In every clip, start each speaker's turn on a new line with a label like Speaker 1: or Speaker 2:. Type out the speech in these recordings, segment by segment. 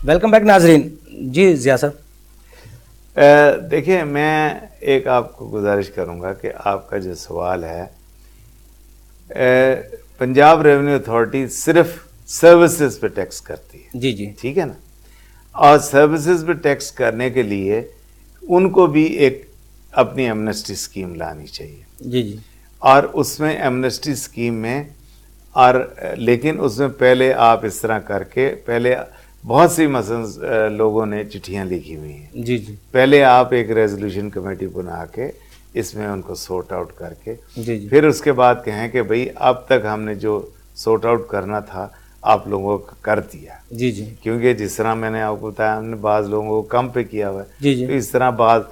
Speaker 1: Welcome back ناظرین. جی ضیاء صاحب.
Speaker 2: دیکھیں میں ایک آپ کو گزارش کروں گا کہ آپ کا جو سوال ہے پنجاب ریونیو اتھارٹی صرف سروسز پہ ٹیکس کرتی ہے.
Speaker 1: جی جی
Speaker 2: ٹھیک ہے نا. اور سروسز پہ ٹیکس کرنے کے لیے ان کو بھی ایک اپنی ایمنسٹی اسکیم لانی چاہیے.
Speaker 1: جی جی
Speaker 2: اور اس میں ایمنسٹی اسکیم میں لیکن اس میں پہلے آپ اس طرح کر کے پہلے بہت سی مثلا لوگوں نے چٹھیاں لکھی ہوئی ہیں.
Speaker 1: جی جی
Speaker 2: پہلے آپ ایک ریزولوشن کمیٹی بنا کے اس میں ان کو سورٹ آؤٹ کر کے
Speaker 1: جی جی
Speaker 2: پھر اس کے بعد کہیں کہ بھئی اب تک ہم نے جو سورٹ آؤٹ کرنا تھا آپ لوگوں کو کر دیا.
Speaker 1: جی جی
Speaker 2: کیونکہ جس طرح میں نے آپ کو بتایا ہم نے بعض لوگوں کو کم پہ کیا ہوا ہے.
Speaker 1: جی جی
Speaker 2: تو اس طرح بعض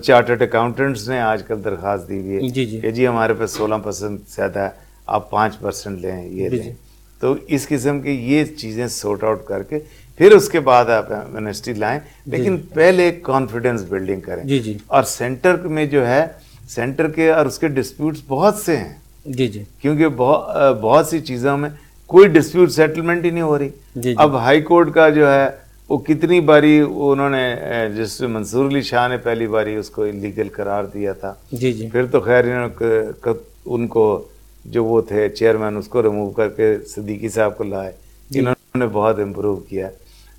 Speaker 2: چارٹرڈ اکاؤنٹنٹس نے آج کل درخواست دی ہوئی ہے
Speaker 1: جی جی
Speaker 2: کہ جی ہمارے پاس 16% زیادہ ہے آپ 5% لیں یہ
Speaker 1: جی
Speaker 2: لیں. تو اس قسم کی یہ چیزیں سورٹ آؤٹ کر کے پھر اس کے بعد آپ ایمنسٹی لائیں. لیکن پہلے کانفیڈنس بلڈنگ کریں.
Speaker 1: جی جی
Speaker 2: اور سینٹر میں جو ہے سینٹر کے اور اس کے ڈسپیوٹس بہت سے ہیں.
Speaker 1: جی جی
Speaker 2: کیونکہ بہت سی چیزوں میں کوئی ڈسپیوٹ سیٹلمنٹ ہی نہیں ہو رہی.
Speaker 1: جی
Speaker 2: اب ہائی کورٹ کا جو ہے وہ کتنی باری انہوں نے جس منصور علی شاہ نے پہلی باری اس کو انلیگل قرار دیا تھا.
Speaker 1: جی جی
Speaker 2: پھر تو خیر ان کو جو وہ تھے چیئرمین اس کو ریموو کر کے صدیقی صاحب کو لائے. انہوں نے بہت امپروو کیا.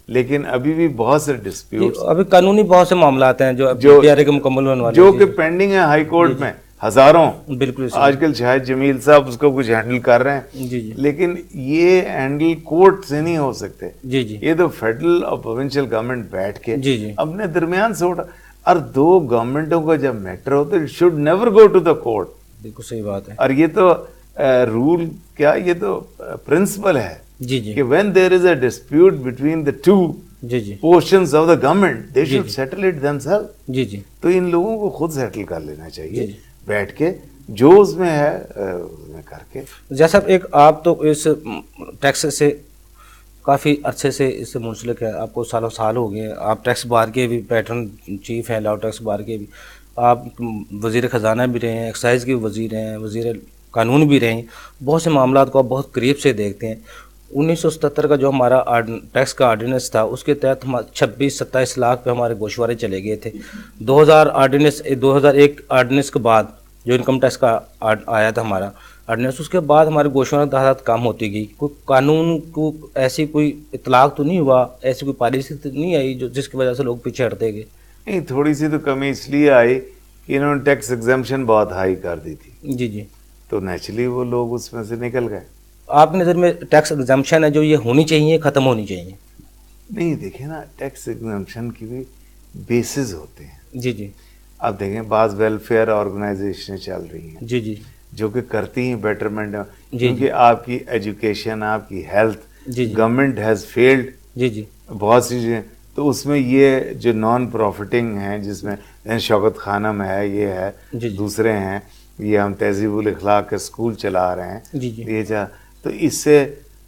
Speaker 2: لیکن ابھی بھی بہت سے ڈسپیوٹس
Speaker 1: ابھی قانونی بہت سے معاملات ہیں جو ڈی آر اے کے مکمل ہونے والے
Speaker 2: جو کہ پینڈنگ ہے ہائی کورٹ میں ہزاروں.
Speaker 1: بالکل
Speaker 2: آج کل شاہد جمیل صاحب اس کو کچھ ہینڈل کر رہے ہیں.
Speaker 1: جی جی
Speaker 2: لیکن یہ ہینڈل کورٹ سے نہیں ہو سکتے.
Speaker 1: جی جی
Speaker 2: یہ تو فیڈرل اور پروونشل گورنمنٹ بیٹھ کے
Speaker 1: جی جی
Speaker 2: اپنے درمیان سے اور دو گورنمنٹوں کا جب میٹر ہو تو it should never go to the court.
Speaker 1: بالکل صحیح بات ہے.
Speaker 2: اور یہ تو رول کیا یہ تو پرنسپل ہے
Speaker 1: جی جی
Speaker 2: کہ when there is a dispute between the two
Speaker 1: جی جی
Speaker 2: portions of the government they should settle it themselves.
Speaker 1: جی جی
Speaker 2: تو ان لوگوں کو خود سیٹل کر لینا چاہیے
Speaker 1: جی
Speaker 2: بیٹھ کے جو اس میں ہے اس میں کر کے.
Speaker 1: جیسا ایک آپ تو اس ٹیکس سے کافی عرصے سے اس سے منسلک ہے, آپ کو سالوں سال ہو گئے ہیں, آپ ٹیکس بار کے بھی پیٹرن چیف ہیں, لاؤ ٹیکس بار کے بھی, آپ وزیر خزانہ بھی رہے ہیں, ایکسائز کے وزیر ہیں, وزیر قانون بھی رہے ہیں, بہت سے معاملات کو آپ بہت قریب سے دیکھتے ہیں. 1977 کا جو ہمارا ٹیکس کا آرڈیننس تھا اس کے تحت 26-27 لاکھ پہ ہمارے گوشوارے چلے گئے تھے. 2001 آرڈیننس کے بعد جو انکم ٹیکس کا آیا تھا ہمارا آرڈیننس, اس کے بعد ہمارے گوشوارے تعداد کم ہوتی گئی. کوئی قانون کو ایسی کوئی اطلاق تو نہیں ہوا, ایسی کوئی پالیسی تو نہیں آئی جو جس کی وجہ سے لوگ پیچھے ہٹتے گئے؟
Speaker 2: نہیں, تھوڑی سی تو کمی اس لیے آئی کہ انہوں نے ٹیکس ایگزمپشن بہت ہائی کر دی تھی.
Speaker 1: جی جی
Speaker 2: تو نیچرلی وہ لوگ اس میں سے نکل گئے.
Speaker 1: آپ کی نظر میں ٹیکس ایگزمپشن ہے جو یہ ہونی چاہیے, ختم ہونی چاہیے؟
Speaker 2: نہیں دیکھیں نا, ٹیکس ایگزمپشن کی بھی بیسز ہوتے ہیں.
Speaker 1: جی جی
Speaker 2: اب دیکھیں بعض ویلفیئر آرگنائزیشنیں چل رہی ہیں
Speaker 1: جی جی
Speaker 2: جو کہ کرتی ہیں بیٹرمنٹ,
Speaker 1: جی
Speaker 2: کیونکہ آپ کی ایجوکیشن آپ کی ہیلتھ
Speaker 1: جی جی
Speaker 2: گورنمنٹ ہیز فیلڈ
Speaker 1: جی جی
Speaker 2: بہت سی چیزیں. تو اس میں یہ جو نان پروفٹنگ ہیں جس میں شوکت خانم ہے, یہ ہے,
Speaker 1: جی جی
Speaker 2: دوسرے ہیں, یہ ہم تہذیب الاخلاق کے اسکول چلا رہے ہیں,
Speaker 1: جی جی
Speaker 2: یہ تو اس سے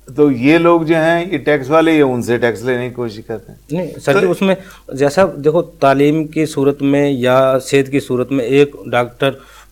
Speaker 2: تو یہ لوگ جو ہیں یہ ٹیکس والے یہ ان سے ٹیکس لینے کی کوشش کرتے ہیں.
Speaker 1: نہیں سر جی, اس میں جیسا دیکھو تعلیم کی صورت میں یا صحت کی صورت میں ایک ڈاکٹر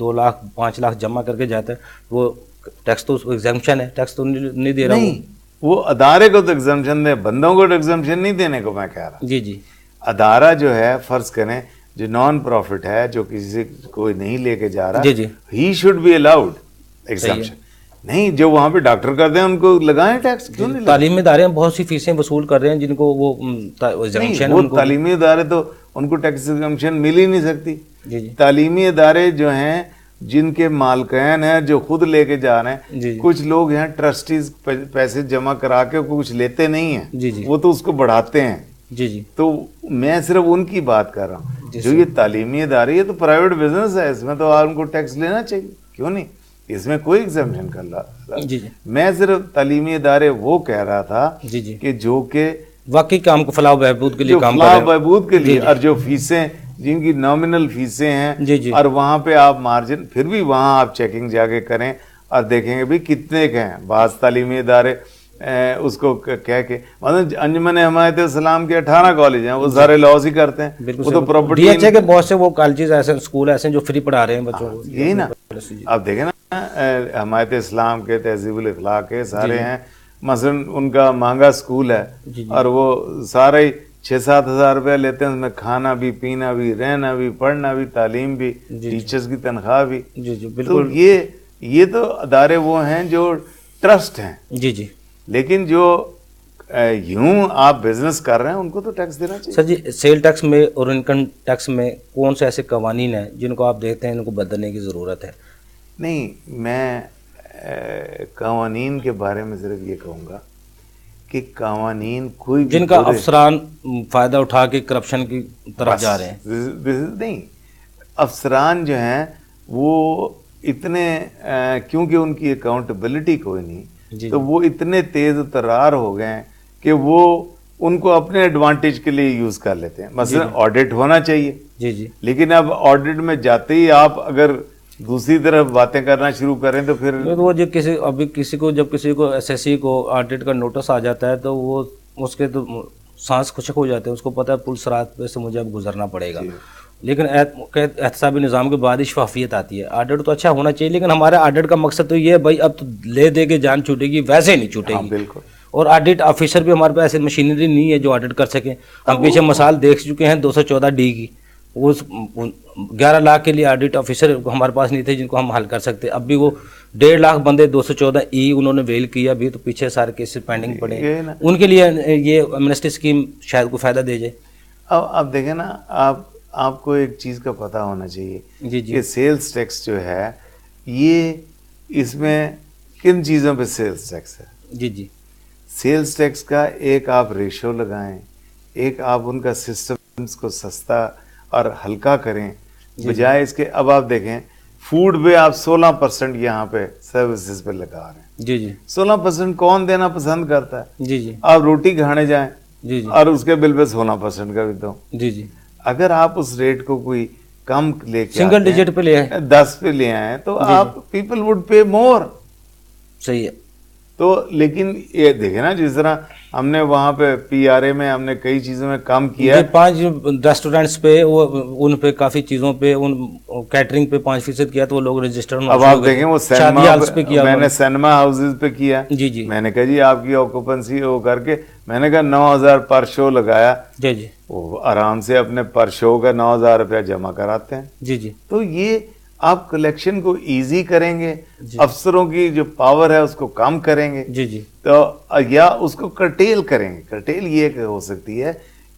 Speaker 1: 2 لاکھ 5 لاکھ جمع کر کے جاتا ہے, وہ ٹیکس تو ایگزمپشن ہے, ٹیکس تو نہیں دے رہا.
Speaker 2: نہیں, وہ ادارے کو تو ایگزمپشن دے, بندوں کو تو ایگزمپشن نہیں دینے کو میں کہہ رہا.
Speaker 1: جی جی
Speaker 2: ادارہ جو ہے فرض کریں جو نان پروفٹ ہے جو کسی سے کوئی نہیں لے کے جا رہا,
Speaker 1: جی جی
Speaker 2: he should be allowed exemption. نہیں, جو وہاں پہ ڈاکٹر کرتے ہیں ان کو لگائیں ٹیکس, کیوں نہیں؟
Speaker 1: تعلیمی ادارے بہت سی فیسیں وصول کر رہے ہیں جن کو وہ ایگزمپشن
Speaker 2: وہ تعلیمی ادارے تو ان کو ٹیکس ایگزمپشن مل ہی نہیں سکتی.
Speaker 1: جی جی
Speaker 2: تعلیمی ادارے جو ہیں جن کے مالکین ہیں جو خود لے کے جا رہے ہیں,
Speaker 1: جی
Speaker 2: کچھ لوگ ہیں ٹرسٹیز پیسے جمع کرا کے کچھ لیتے نہیں ہیں,
Speaker 1: جی جی
Speaker 2: وہ تو اس کو بڑھاتے ہیں.
Speaker 1: جی جی
Speaker 2: تو میں صرف ان کی بات کر رہا ہوں جو یہ تعلیمی ادارے, یہ تو پرائیویٹ بزنس ہے, اس میں تو آپ ان کو ٹیکس لینا چاہیے, کیوں نہیں؟ اس میں کوئی ایگزمپشن کر رہا.
Speaker 1: جی جی
Speaker 2: میں صرف تعلیمی ادارے وہ کہہ رہا تھا
Speaker 1: جی جی
Speaker 2: کہ جو کہ
Speaker 1: واقعی کام کو فلاح و بہبود کے لیے کام کر
Speaker 2: فلاح
Speaker 1: رہے
Speaker 2: و بہبود کے لیے,
Speaker 1: جی
Speaker 2: اور جو فیسیں جن کی نامنل فیسیں ہیں,
Speaker 1: جی جی
Speaker 2: اور وہاں پہ آپ مارجن پھر بھی وہاں آپ چیکنگ جا کے کریں اور دیکھیں گے بھی کتنے کے ہیں. بعض تعلیمی ادارے اس کو کہہ کے مطلب انجمن حمایت اسلام کے 18 کالج ہیں, وہ سارے لاس ہی کرتے ہیں, وہ تو پراپرٹی
Speaker 1: ڈی ایچ اے کے بہت سے وہ کالجز ایسے اسکول ایسے جو فری پڑھا رہے ہیں بچوں کو.
Speaker 2: یہی نا, آپ دیکھیں نا حمایت اسلام کے, تہذیب الاخلاق کے سارے ہیں, مثلا ان کا مہنگا اسکول ہے اور وہ سارے 6-7 ہزار روپیہ لیتے ہیں، اس میں کھانا بھی، پینا بھی، رہنا بھی، پڑھنا بھی، تعلیم بھی، ٹیچرز کی تنخواہ بھی. تو یہ تو ادارے وہ ہیں جو ٹرسٹ ہیں.
Speaker 1: جی
Speaker 2: لیکن جو یوں آپ بزنس کر رہے ہیں ان کو تو ٹیکس دینا چاہیے.
Speaker 1: سر جی، سیل ٹیکس میں اور انکم ٹیکس میں کون سے ایسے قوانین ہیں جن کو آپ دیکھتے ہیں ان کو بدلنے کی ضرورت ہے؟
Speaker 2: نہیں، میں قوانین کے بارے میں صرف یہ کہوں گا کہ قوانین کوئی بھی
Speaker 1: جن کا افسران فائدہ اٹھا کے کرپشن کی طرف جا رہے ہیں.
Speaker 2: نہیں، افسران جو ہیں وہ اتنے کیونکہ ان کی اکاؤنٹیبلٹی کوئی نہیں، تو وہ اتنے تیز ترار ہو گئے ہیں کہ وہ ان کو اپنے ایڈوانٹیج کے لیے یوز کر لیتے ہیں. مثلا آڈٹ ہونا چاہیے،
Speaker 1: جی
Speaker 2: لیکن اب آڈٹ میں جاتے ہی آپ اگر دوسری طرف باتیں کرنا شروع کریں تو پھر
Speaker 1: وہ جو کسی کو ایس ایس سی کو آڈٹ کا نوٹس آ جاتا ہے تو وہ اس کے تو سانس خشک ہو جاتے ہیں، اس کو پتہ ہے پل رات پہ سے مجھے اب گزرنا پڑے گا. لیکن احتسابی نظام کے بعد ہی شفافیت آتی ہے. آڈٹ تو اچھا ہونا چاہیے، لیکن ہمارا آڈٹ کا مقصد تو یہ ہے بھائی اب تو لے دے کے جان چھوٹے گی، ویسے نہیں چھوٹے گی.
Speaker 2: بالکل.
Speaker 1: اور آڈٹ آفیسر بھی ہمارے پاس ایسی مشینری نہیں ہے جو آڈٹ کر سکیں. ہم پیچھے مثال دیکھ چکے ہیں 214D کی، وہ 11 لاکھ کے لیے آڈٹ آفیسر ہمارے پاس نہیں تھے جن کو ہم حل کر سکتے. اب بھی وہ 1.5 لاکھ بندے 214E انہوں نے ویل کیا بھی، تو پیچھے سارے کیسز پینڈنگ پڑے. ان کے لیے یہ ایمنسٹی اسکیم شاید کو فائدہ دے جائے.
Speaker 2: اب دیکھیں نا، آپ کو ایک چیز کا پتہ ہونا چاہیے کہ سیلز ٹیکس جو ہے یہ اس میں کن چیزوں پہ سیلز ٹیکس ہے.
Speaker 1: جی
Speaker 2: سیلز ٹیکس کا ایک آپ ریشو لگائیں، ایک آپ ان کا سسٹمز کو سستا اور ہلکا کریں، بجائے اس کے اب آپ دیکھیں فوڈ پہ آپ 16% یہاں پہ سروسز پہ لگا رہے ہیں.
Speaker 1: جی
Speaker 2: 16% کون دینا پسند کرتا ہے؟
Speaker 1: جی
Speaker 2: آپ روٹی کھانے جائیں
Speaker 1: جی
Speaker 2: اور اس کے بل پہ 16% کا بھی دو.
Speaker 1: جی
Speaker 2: اگر آپ اس ریٹ کو کوئی کم لے کے
Speaker 1: سنگل ڈیجٹ پہ لے آئے،
Speaker 2: 10 پہ لے آئیں تو آپ پیپل وڈ پے مور.
Speaker 1: صحیح ہے.
Speaker 2: تو لیکن یہ دیکھیں نا، جس طرح ہم نے وہاں پہ PRA میں ہم نے کئی چیزوں میں کام کیا ہے.
Speaker 1: 5 ریسٹورینٹس پہ ان پہ کافی چیزوں پہ ان کیٹرنگ پہ 5% کیا تو وہ لوگ رجسٹر.
Speaker 2: اب آپ دیکھیں وہ میں نے سینما ہاؤسز پہ کیا.
Speaker 1: جی
Speaker 2: میں نے کہا جی آپ کی آکوپنسی وہ کر کے میں نے کہا 9,000 پر شو لگایا.
Speaker 1: جی
Speaker 2: وہ آرام سے اپنے پر شو کا 9,000 روپیہ جمع کراتے ہیں.
Speaker 1: جی
Speaker 2: تو یہ آپ کلیکشن کو ایزی کریں گے، افسروں کی جو پاور ہے اس کو کم کریں گے.
Speaker 1: جی
Speaker 2: تو یا اس کو کرٹیل کریں گے. کرٹیل یہ ہو سکتی ہے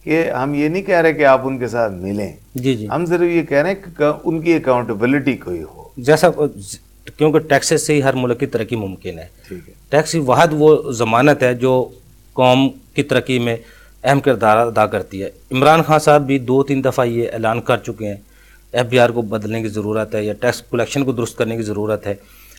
Speaker 2: کہ ہم یہ نہیں کہہ رہے کہ آپ ان کے ساتھ ملیں.
Speaker 1: جی
Speaker 2: ہم صرف یہ کہہ رہے ہیں کہ ان کی اکاؤنٹیبلٹی کوئی ہو.
Speaker 1: جیسا کیونکہ ٹیکسز سے ہی ہر ملک کی ترقی ممکن ہے.
Speaker 2: ٹھیک ہے.
Speaker 1: ٹیکس واحد وہ ضمانت ہے جو قوم کی ترقی میں اہم کردار ادا کرتی ہے. عمران خان صاحب بھی 2-3 دفعہ یہ اعلان کر چکے ہیں FBR کو بدلنے کی ضرورت ہے یا ٹیکس کلیکشن کو درست کرنے کی ضرورت ہے.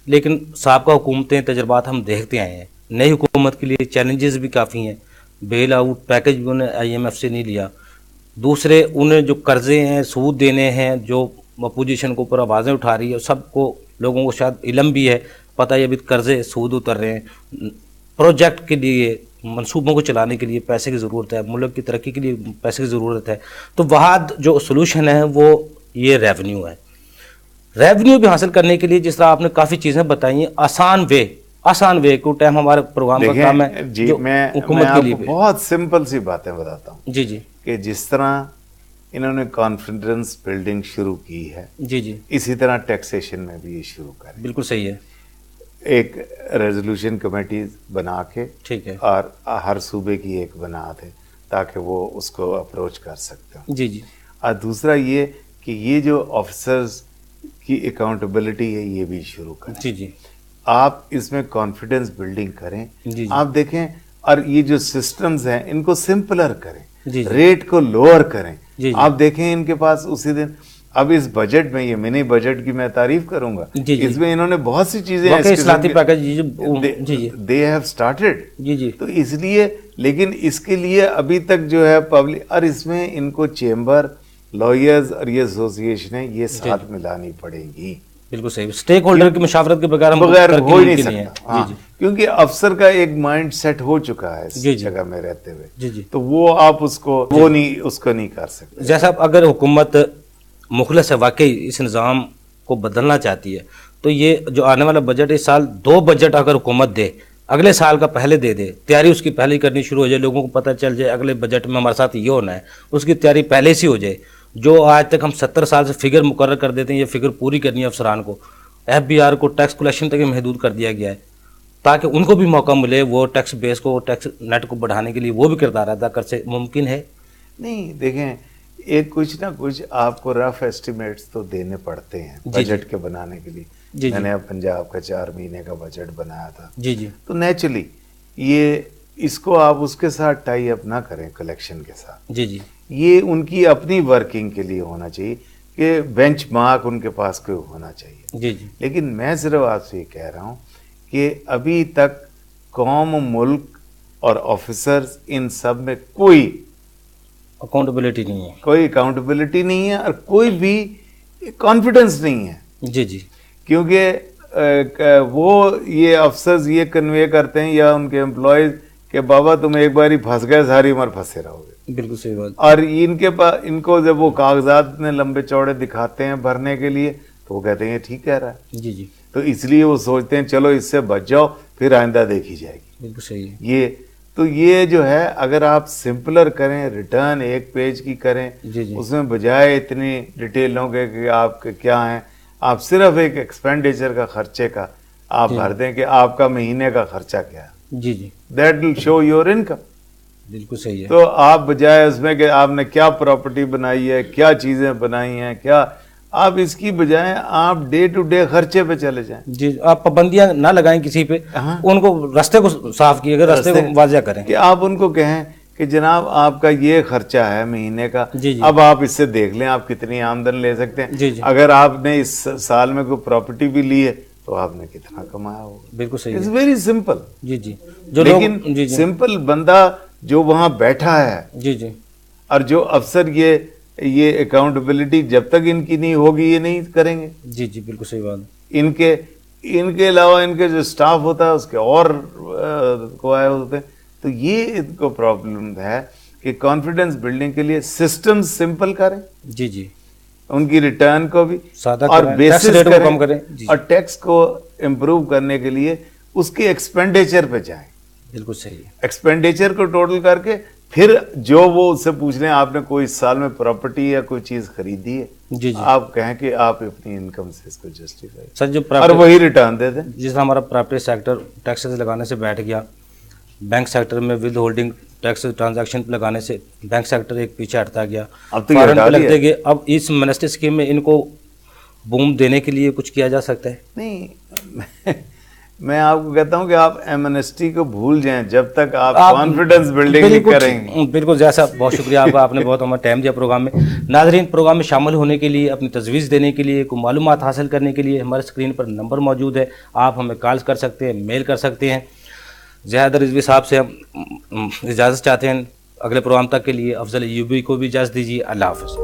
Speaker 1: لیکن سابقہ حکومتیں تجربات ہم دیکھتے آئے ہیں. نئی حکومت کے لیے چیلنجز بھی کافی ہیں. بیل آؤٹ پیکج بھی انہیں IMF سے نہیں لیا. دوسرے انہیں جو قرضے ہیں، سود دینے ہیں، جو اپوزیشن کو اوپر آوازیں اٹھا رہی ہے، سب کو لوگوں کو شاید علم بھی ہے، پتہ ہے ابھی قرضے سود اتر رہے ہیں. پروجیکٹ کے لیے، منصوبوں کو چلانے کے لیے پیسے کی ضرورت ہے، ملک کی ترقی کے لیے پیسے کی ضرورت ہے. تو واحد جو سلوشن ہے وہ یہ ریونیو ہے. ریونیو بھی حاصل کرنے کے لیے جس طرح آپ نے کافی چیزیں بتائی ہیں، آسان وے کو ٹائم ہمارے پروگرام کا کام ہے.
Speaker 2: جی میں آپ کو بہت سمپل سی باتیں بتاتا ہوں.
Speaker 1: جی
Speaker 2: کہ جس طرح انہوں نے کانفیڈنس بلڈنگ شروع کی ہے،
Speaker 1: جی
Speaker 2: اسی طرح ٹیکسیشن میں بھی یہ شروع کریں.
Speaker 1: بالکل صحیح ہے.
Speaker 2: ایک ریزولوشن کمیٹیز بنا کے، ٹھیک ہے، اور ہر صوبے کی ایک بنا دے تاکہ وہ اس کو اپروچ کر سکتے ہوں.
Speaker 1: جی
Speaker 2: اور دوسرا یہ کہ یہ جو آفیسرز کی اکاؤنٹیبلٹی ہے یہ بھی شروع کریں.
Speaker 1: جی
Speaker 2: آپ اس میں کانفیڈنس بلڈنگ کریں. آپ دیکھیں، اور یہ جو سسٹمز ہیں ان کو سمپلر کریں، ریٹ کو لوور کریں. آپ دیکھیں ان کے پاس اسی دن اب اس بجٹ میں، یہ منی بجٹ کی میں تعریف کروں گا، اس میں انہوں نے بہت سی چیزیں دے ہیو سٹارٹڈ. تو اس لیے، لیکن اس کے لیے ابھی تک جو ہے پبلک، اور اس میں ان کو چیمبر، لائرز اور یہ ایسوسیشنیں یہ ساتھ ملانی پڑے گی.
Speaker 1: بالکل صحیح. اسٹیک ہولڈر کی مشاورت کے بغیر
Speaker 2: ہو ہی نہیں سکتا. کیونکہ افسر کا ایک مائنڈ سیٹ ہو چکا ہے اس جگہ میں رہتے ہوئے، تو وہ آپ اس کو نہیں کر سکتے.
Speaker 1: جیسا اگر حکومت مخلص ہے، واقعی اس نظام کو بدلنا چاہتی ہے، تو یہ جو آنے والا بجٹ اس سال 2 بجٹ اگر حکومت دے اگلے سال کا پہلے دے دے, تیاری اس کی پہلے ہی کرنی شروع ہو جائے, لوگوں کو پتہ چل جائے اگلے بجٹ میں ہمارے ساتھ یہ ہونا ہے, اس کی تیاری پہلے سے ہو جائے. جو آج تک ہم 70 سال سے فگر مقرر کر دیتے ہیں, یہ فگر پوری کرنی ہے افسران کو. FBR کو ٹیکس کلیکشن تک محدود کر دیا گیا ہے تاکہ ان کو بھی موقع ملے, وہ ٹیکس بیس کو, ٹیکس نیٹ کو بڑھانے کے لیے وہ بھی کردار ادا کر سے ممکن ہے.
Speaker 2: نہیں دیکھیں, ایک کچھ نہ کچھ آپ کو رف ایسٹیمیٹس تو دینے پڑتے ہیں بجٹ کے بنانے کے لیے. میں نے پنجاب کا 4 مہینے کا بجٹ بنایا تھا, تو نیچرلی یہ اس کو آپ اس کے ساتھ ٹائی اپ نہ کریں کلیکشن کے ساتھ. یہ ان کی اپنی ورکنگ کے لیے ہونا چاہیے کہ بینچ مارک ان کے پاس کوئی ہونا چاہیے. لیکن میں صرف آپ سے یہ کہہ رہا ہوں کہ ابھی تک قوم, ملک اور آفیسرز ان سب میں کوئی
Speaker 1: اکاؤنٹیبلٹی نہیں ہے,
Speaker 2: کوئی اکاؤنٹیبلٹی نہیں ہے اور کوئی بھی کانفیڈنس نہیں ہے. کیونکہ وہ یہ افسرز یہ کنوے کرتے ہیں یا ان کے امپلائیز کہ بابا تم ایک بار ہی پھنس گئے, ساری عمر پھنسے رہو گے.
Speaker 1: بالکل صحیح بات.
Speaker 2: اور ان کے پاس, ان کو جب وہ کاغذات اتنے لمبے چوڑے دکھاتے ہیں بھرنے کے لیے تو وہ کہتے ہیں یہ ٹھیک کہہ رہا ہے. تو اس لیے وہ سوچتے ہیں چلو اس سے بچ جاؤ, پھر آئندہ دیکھی جائے گی.
Speaker 1: بالکل صحیح ہے.
Speaker 2: یہ جو ہے اگر آپ سمپلر کریں, ریٹرن 1 پیج کی کریں, اس میں بجائے اتنی ڈیٹیلوں کے کہ آپ کے کیا ہیں, آپ صرف ایک ایکسپینڈیچر کا خرچے کا آپ بھر دیں کہ آپ کا مہینے کا خرچہ کیا ہے. That will show your income.
Speaker 1: بالکل صحیح ہے.
Speaker 2: تو آپ بجائے اس میں کہ آپ نے کیا پراپرٹی بنائی ہے, کیا چیزیں بنائی ہیں, کیا, آپ اس کی بجائے آپ ڈے ٹو ڈے خرچے پہ چلے جائیں.
Speaker 1: آپ پابندیاں نہ لگائیں کسی پہ, ان کو راستے کو صاف کیے, اگر راستے کو واضح کریں کہ
Speaker 2: آپ ان کو کہیں کہ جناب آپ کا یہ خرچہ ہے مہینے کا, اب آپ اس سے دیکھ لیں آپ کتنی آمدن لے سکتے ہیں. اگر آپ نے اس سال میں کوئی پراپرٹی بھی لی ہے تو آپ نے کتنا کمایا ہوگا.
Speaker 1: بالکل صحیح.
Speaker 2: It's very simple.
Speaker 1: لیکن
Speaker 2: سمپل بندہ جو وہاں بیٹھا ہے اور جو افسر یہ اکاؤنٹیبلٹی جب تک ان کی نہیں ہوگی یہ نہیں کریں گے.
Speaker 1: بالکل صحیح بات.
Speaker 2: ان کے علاوہ ان کے جو سٹاف ہوتا ہے اس کے اور کو آئے ہوتے ہیں. تو یہ ان کو پرابلم ہے کہ کانفیڈنس بلڈنگ کے لیے سسٹم سمپل کریں, ان کی ریٹرن کو بھی اور بیسس کریں, اور ٹیکس کو امپروو کرنے کے لیے اس کے ایکسپینڈیچر پہ جائیں.
Speaker 1: بالکل صحیح.
Speaker 2: ایکسپینڈیچر کو ٹوٹل کر کے پھر جو وہ اس سے پوچھ لیں آپ نے کوئی اس سال میں پراپرٹی یا کوئی چیز خریدی ہے, آپ کہیں کہ آپ اپنی انکم سے اس کو جسٹیفائی اور وہی ریٹرن دے دیں.
Speaker 1: جس طرح ہمارا پراپرٹی سیکٹر ٹیکسز لگانے سے بیٹھ گیا, بینک سیکٹر میں ود ہولڈنگ ٹیکس ٹرانزیکشن لگانے سے بینک سیکٹر ایک پیچھے ہٹتا گیا,
Speaker 2: اب تو یہ
Speaker 1: لگتے گئے. اب اس منسٹر اسکیم میں ان کو بوم دینے کے لیے کچھ کیا جا سکتا ہے؟
Speaker 2: نہیں, میں آپ کو کہتا ہوں کہ آپ ایمنسٹی کو بھول جائیں جب تک آپ کانفیڈنس بلڈنگ کریں گے.
Speaker 1: بالکل جیسا, بہت شکریہ آپ کا, آپ نے بہت ہمیں ٹائم دیا پروگرام میں. ناظرین, پروگرام میں شامل ہونے کے لیے, اپنی تجویز دینے کے لیے, کوئی معلومات حاصل کرنے کے لیے ہمارے اسکرین پر نمبر موجود ہے, آپ ہمیں کال کر سکتے ہیں, میل کر سکتے ہیں. زیادہ رضوی صاحب سے ہم اجازت چاہتے ہیں. اگلے پروگرام تک کے لیے افضل ایوبی کو بھی اجازت دیجیے. اللہ حافظ.